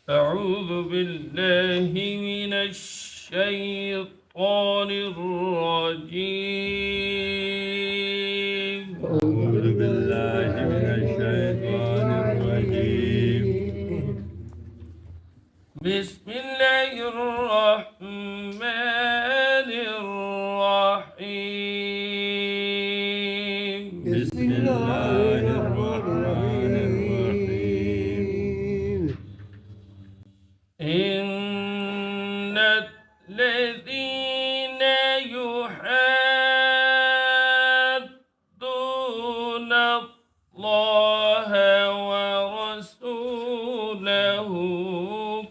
أعوذ بالله من الشيطان الرجيم. أعوذ بالله من الشيطان الرجيم. بسم الله الرحمن الرحيم. بسم الله الرحمن الرحيم. إن الذين يحادون الله ورسوله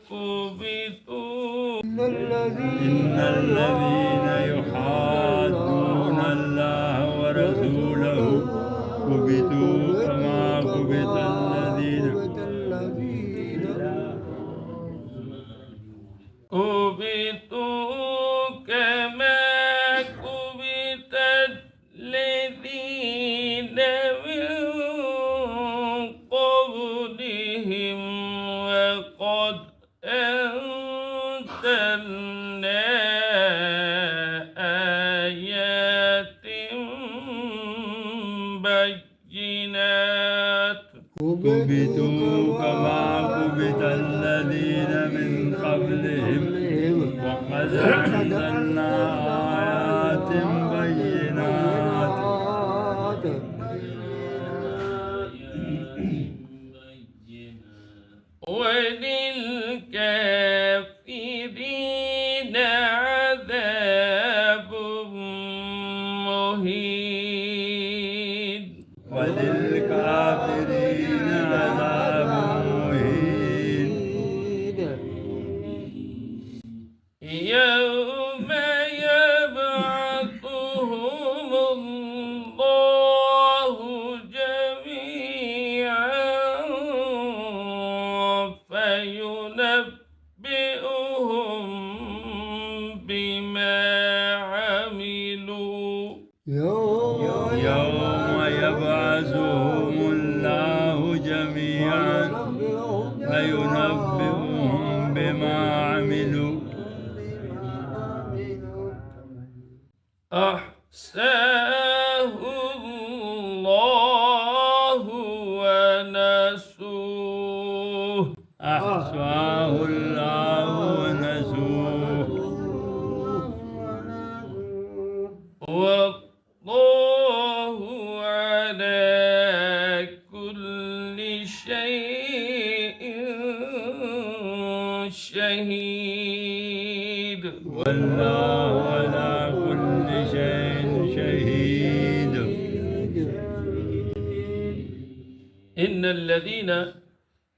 كبتوا إن الذين يحادون الله ورسوله كبتوا كما كبت الذين كبتوا كما كبت الذين من قبلهم وقد أنزلنا آيات بينات كبتوا كما كبت الذين من قبلهم وقد أنزلنا آيات بينات وللكافرين عذاب مهين. وللكافرين عذاب مهين. يوم يبعثهم الله جميعا فينبئهم بما عملوا. يوم يبعثهم الله جميعا فينبئهم بما عملوا أحساه الله ونسوه. أحصاه الله ونسوه والله على كل شيء شهيد. والله على كل شيء شهيد. إن الذين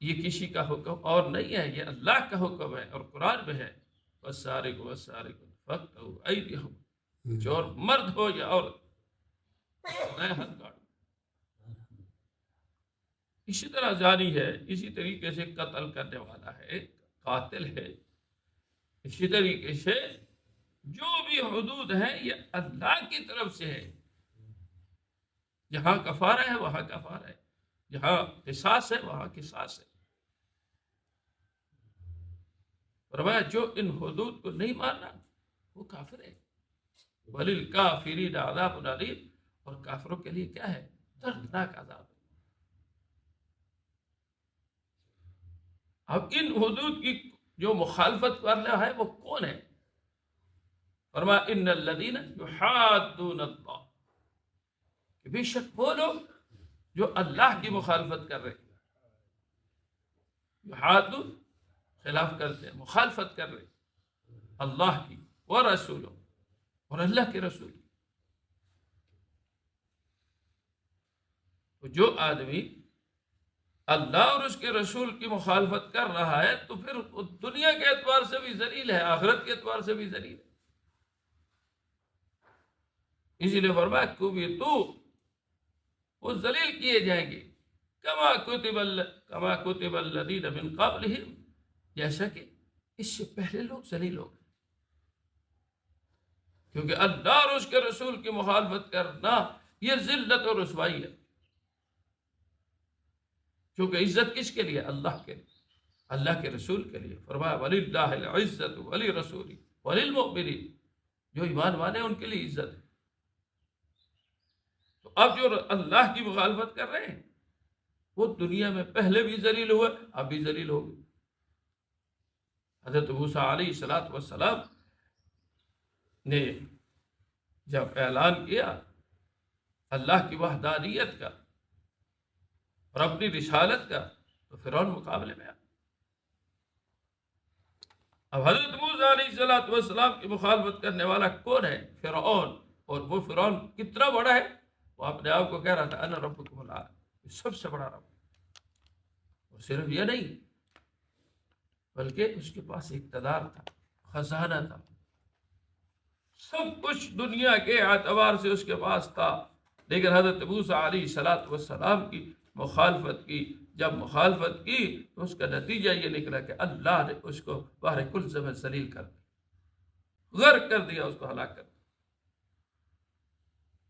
یہ کسی کا حکم اور نہیں ہے، یہ اللہ کا حکم ہے، اور قرآن میں ہے وَالسَّارِقُ وَالسَّارِقَةُ فَاقْطَعُوا أَيْدِيَهُمْ، چور مرد ہو یا عورت، نئے ہاتھ کاٹو۔ اسی طرح زانی ہے، اسی طریقے سے قتل کرنے والا ہے، قاتل ہے، اسی طریقے سے جو بھی حدود ہیں یہ اللہ کی طرف سے ہے۔ جہاں کفارہ ہے وہاں کفارہ ہے، جہاں قصاص ہے وہاں قصاص ہے۔ فرمایا جو ان حدود کو نہیں ماننا وہ کافر ہے۔ وَلِلْكَافِرِينَ عَذَابٌ أَلِيمٌ، اور کافروں کے لیے کیا ہے؟ دردناک عذاب ہے۔ اب ان حدود کی جو مخالفت کر رہا ہے وہ کون ہے؟ فرمایا ان الذین یحادون اللہ، کہ بے شک وہ لوگ جو اللہ کی مخالفت کر رہے ہیں، یحادون خلاف کرتے ہیں، مخالفت کر رہے ہیں اللہ کی ورسولہ، اور اللہ کے رسول کی۔ تو جو آدمی اللہ اور اس کے رسول کی مخالفت کر رہا ہے تو پھر وہ دنیا کے اعتبار سے بھی ذلیل ہے، آخرت کے اعتبار سے بھی ذلیل ہے۔ اسی لیے فرمایا کبتو، وہ ذلیل کیے جائیں گے، کما کتب الذین من قبلہم، جیسا کہ اس سے پہلے لوگ ذلیل ہو گئے۔ کیونکہ اللہ اور اس کے رسول کی مخالفت کرنا یہ ذلت اور رسوائی ہے، کیونکہ عزت کس کے لیے؟ اللہ کے لیے، اللہ کے رسول کے لیے۔ فرمایا وَلِلَّهِ الْعِزَّةُ وَلِرَسُولِهِ وَلِلْمُؤْمِنِينَ، جو ایمان والے ہیں ان کے لیے عزت ہے۔ تو اب جو اللہ کی مخالفت کر رہے ہیں وہ دنیا میں پہلے بھی ذلیل ہوئے، اب بھی ذلیل ہو گئے۔ حضرت موسیٰ علیہ السلام نے جب اعلان کیا اللہ کی وحدانیت کا اور اپنی رسالت کا تو فرعون مقابلے میں آیا۔ اب حضرت موسیٰ علیہ السلام کی مخالفت کرنے والا کون ہے؟ فرعون۔ اور وہ فرعون کتنا بڑا ہے؟ وہ اپنے آپ کو کہہ رہا تھا انا ربکم الاعلی، سب سے بڑا رب۔ اور صرف یہ نہیں بلکہ اس کے پاس اقتدار تھا، خزانہ تھا، سب کچھ دنیا کے اعتبار سے اس کے پاس تھا۔ لیکن حضرت موسیٰ علیہ السلام کی مخالفت کی، جب مخالفت کی تو اس کا نتیجہ یہ نکلا کہ اللہ نے اس کو بحر کلزم میں ذلیل کر دیا، غرق کر دیا، اس کو ہلاک کر دیا۔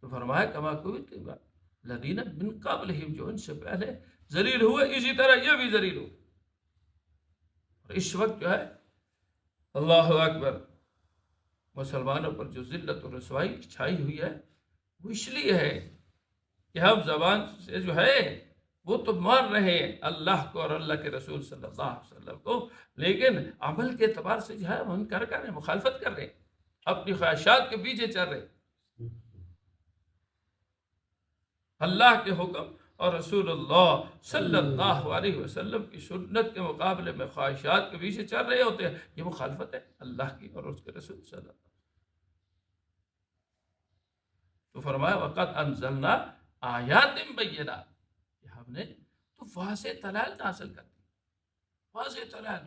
تو فرمایا کما کتب الذین من قبلہم، جو ان سے پہلے ذلیل ہوئے اسی طرح یہ بھی ذلیل ہوئے۔ اور اس وقت جو ہے اللہ اکبر مسلمانوں پر جو ذلت اور رسوائی چھائی ہوئی ہے وہ اس لیے ہے کہ ہم زبان سے جو ہے وہ تو مان رہے ہیں اللہ کو اور اللہ کے رسول صلی اللہ علیہ وسلم کو، لیکن عمل کے اعتبار سے جو ہے ہم انکار کر رہے ہیں، مخالفت کر رہے ہیں، اپنی خواہشات کے پیچھے چل رہے ہیں۔ اللہ کے حکم اور رسول اللہ صلی اللہ علیہ وسلم کی سنت کے مقابلے میں خواہشات کے پیچھے چل رہے ہوتے ہیں، یہ مخالفت ہے اللہ کی اور اس کے رسول صلی اللہ علیہ وسلم۔ تو فرمایا وَقَدْ أَنزَلْنَا آیَاتٍ بَيِّنَاتٍ، کہ ہم نے تو واضح دلائل نازل کر دی، واضح دلائل۔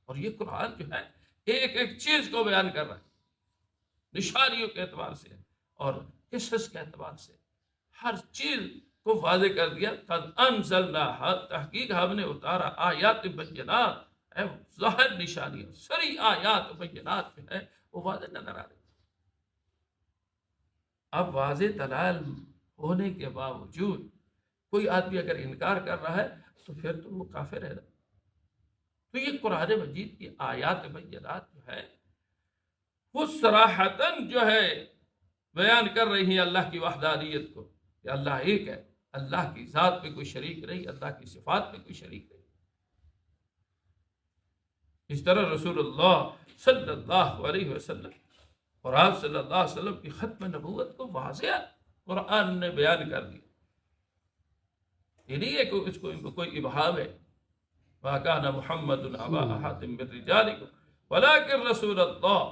اور یہ قرآن جو ہے ایک ایک چیز کو بیان کر رہا ہے، نشانیوں کے اعتبار سے اور قصص کے اعتبار سے ہر چیز کو واضح کر دیا۔ قد انزلنا، تحقیق ہم نے اتارا، آیات بینات، ظاہر نشانیاں، سری آیات بینات جو ہے وہ واضح نظر آ رہی۔ اب واضح دلائل ہونے کے باوجود کوئی آدمی اگر انکار کر رہا ہے تو پھر تو وہ کافر ہے۔ تو یہ قرآن مجید کی آیات بینات جو ہے وہ صراحتاً جو ہے بیان کر رہی ہیں اللہ کی وحدانیت کو، کہ اللہ ایک ہے، اللہ کی ذات میں کوئی شریک نہیں، اللہ کی صفات میں کوئی شریک نہیں۔ اس طرح رسول اللہ صلی اللہ علیہ وسلم اور آپ صلی اللہ علیہ وسلم کی ختم نبوت کو واضح قرآن نے بیان کر دیا۔ یہ نہیں ہے کہ اس کو کوئی ابہام ہے، ما کان محمد ابا احد من رجالکم ولکن رسول اللہ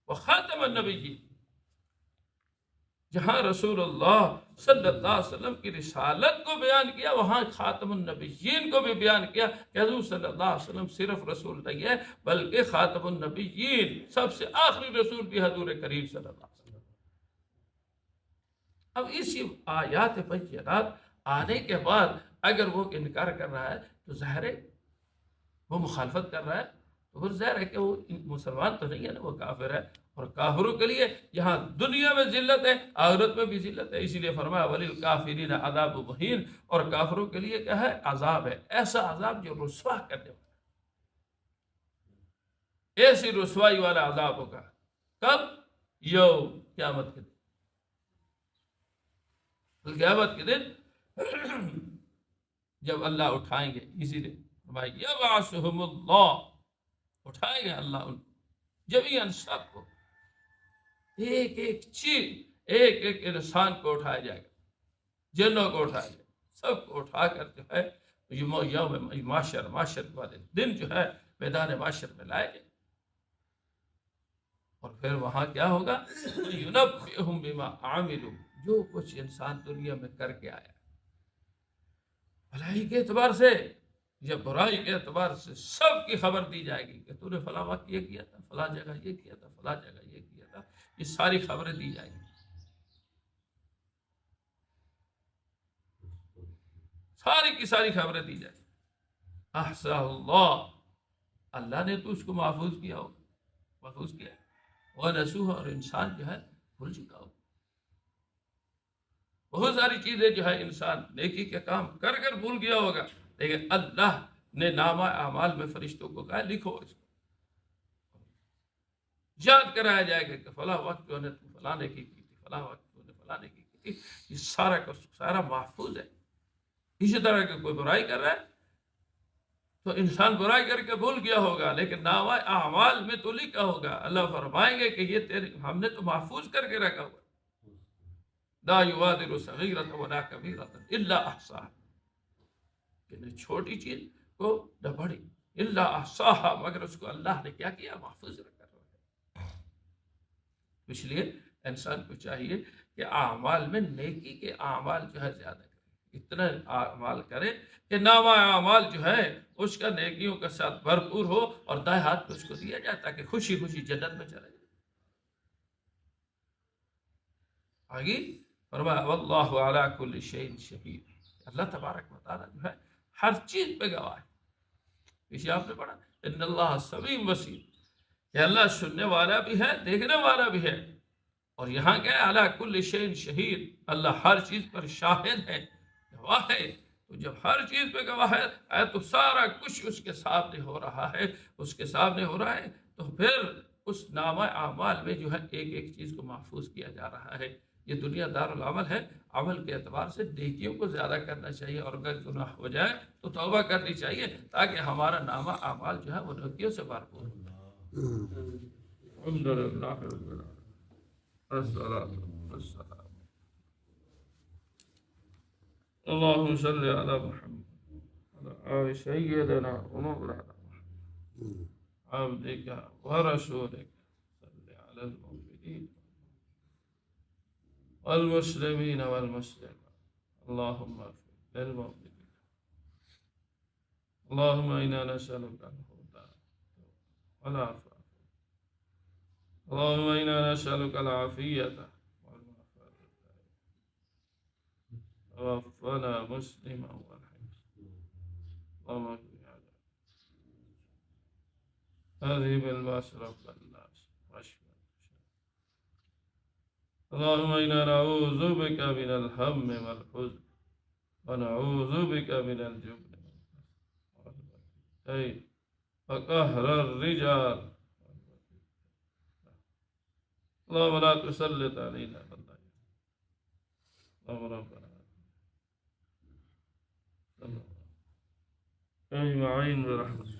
وخاتم النبیین۔ جہاں رسول اللہ صلی اللہ علیہ وسلم کی رسالت کو بیان کیا، وہاں خاتم النبیین کو بھی بیان کیا کہ حضور صلی اللہ علیہ وسلم صرف رسول نہیں ہے بلکہ خاتم النبیین، سب سے آخری رسول بھی حضور کریم صلی اللہ علیہ وسلم۔ اب اسی آیات بینات آنے کے بعد اگر وہ انکار کر رہا ہے تو ظاہر ہے وہ مخالفت کر رہا ہے، تو پھر ظاہر ہے کہ وہ مسلمان تو نہیں ہے نا، وہ کافر ہے۔ اور کافروں کے لیے یہاں دنیا میں ذلت ہے، آخرت میں بھی ذلت ہے، اسی لیے فرمایا وَلِلْكَافِرِينَ عَذَابٌ مُهِينٌ، اور کافروں کے لیے کیا ہے؟ عذاب ہے، ایسا عذاب جو رسوا کرنے والا، ایسی رسوائی والا عذاب ہوگا۔ کب؟ یوم قیامت کے دن، قیامت کے دن جب اللہ اٹھائیں گے، اسی لیے فرمایا یبعثہم اللہ، اٹھائیں گے اللہ ان جمیعاً سب کو، ایک ایک چیز، ایک ایک انسان کو اٹھایا جائے گا، جنوں کو اٹھایا جائے گا، سب کو اٹھا کر جو ہے یوم معاشر والے دن جو ہے میدان معاشر میں لائے گئے، اور پھر وہاں کیا ہوگا؟ یُنَبِّئُهُم بِمَا عَمِلُوا، جو کچھ انسان دنیا میں کر کے آیا، بھلائی کے اعتبار سے یا برائی کے اعتبار سے، سب کی خبر دی جائے گی کہ تو نے فلاں وقت یہ کیا تھا، فلاں جگہ یہ کیا تھا، فلاں جگہ یہ کیا تھا، یہ ساری خبریں دی جائیں گی، ساری کی ساری خبریں دی جائیں گی۔ احصاہ اللہ، اللہ نے تو اس کو محفوظ کیا ہوگا، محفوظ کیا ہے، وَنَسُوهُ، اور انسان جو ہے بھول چکا ہوگا۔ بہت ساری چیزیں جو ہے انسان نیکی کے کام کر کر بھول گیا ہوگا، لیکن اللہ نے نامہ اعمال میں فرشتوں کو کہا لکھو اس کو، یاد کرایا جائے گا کہ فلاں وقت جو نے فلاں نیکی کی تھی، فلاں وقت جو نے فلاں نیکی کی تھی، یہ سارا کا سارا محفوظ ہے۔ اسی طرح کہ کوئی برائی کر رہا ہے تو انسان برائی کر کے بھول گیا ہوگا، لیکن نامہ اعمال میں تو لکھا ہوگا، اللہ فرمائیں گے کہ یہ تیرے ہم نے تو محفوظ کر کے رکھا ہوا، لا یغادر صغیرۃ ولا کبیرۃ الا احصاها، کہ چھوٹی چیز کو نہ بڑی، الا احصاها، مگر اس کو اللہ نے کیا کیا؟ محفوظ رکھا ہے۔ اس لیے انسان کو چاہیے کہ اعمال میں نیکی کے اعمال جو ہے زیادہ کرے، اتنا اعمال کرے کہ نامہ اعمال جو ہے اس کا نیکیوں کے ساتھ بھرپور ہو، اور دائیں ہاتھ پہ اس کو دیا جائے تاکہ خوشی خوشی جنت میں چلا جائے۔ آگے فرمایا واللہ علی کل شیء شہید، اللہ تبارک و تعالیٰ جو ہے ہر چیز پہ گواہ ہے۔ پیچھے آپ نے پڑھا ان اللہ سمیع بصیر، کہ اللہ سننے والا بھی ہے، دیکھنے والا بھی ہے، اور یہاں کیا ہے؟ علی کل شیء شہید، اللہ ہر چیز پر شاہد ہے، گواہ ہے۔ تو جب ہر چیز پہ گواہ ہے تو سارا کچھ اس کے سامنے ہو رہا ہے، اس کے سامنے ہو رہا ہے، تو پھر اس نامہ اعمال میں جو ہے ایک ایک چیز کو محفوظ کیا جا رہا ہے۔ یہ دنیا دار العمل ہے، عمل کے اعتبار سے نیکیوں کو زیادہ کرنا چاہیے، اور اگر گناہ ہو جائے تو توبہ کرنی چاہیے تاکہ ہمارا نامہ اعمال جو ہے وہ نیکیوں سے بھرپور ہو۔ الحمدللہ رب العالمین، الصلاۃ والسلام، اللهم صل على محمد وعلى آل سيدنا ومولانا عبدك ورسولك، صل على المؤمنين والمسلمين والمسلمات، اللهم اغفر للمؤمنين، اللهم إنا نسألك الهدى والعافية، اللهم إنا نسألك العافية توفنا مسلما والحمد، اللهم اكفنا عذاب هذه بالباس رب الناس واشفنا، اللهم إنا نعوذ بك من الهم والحزن، ونعوذ بك من الجبن والبخل وقهر الرجال، اللهم لا تسلط علينا من لا يرحمنا، اللهم ربنا أجمعين برحمتك.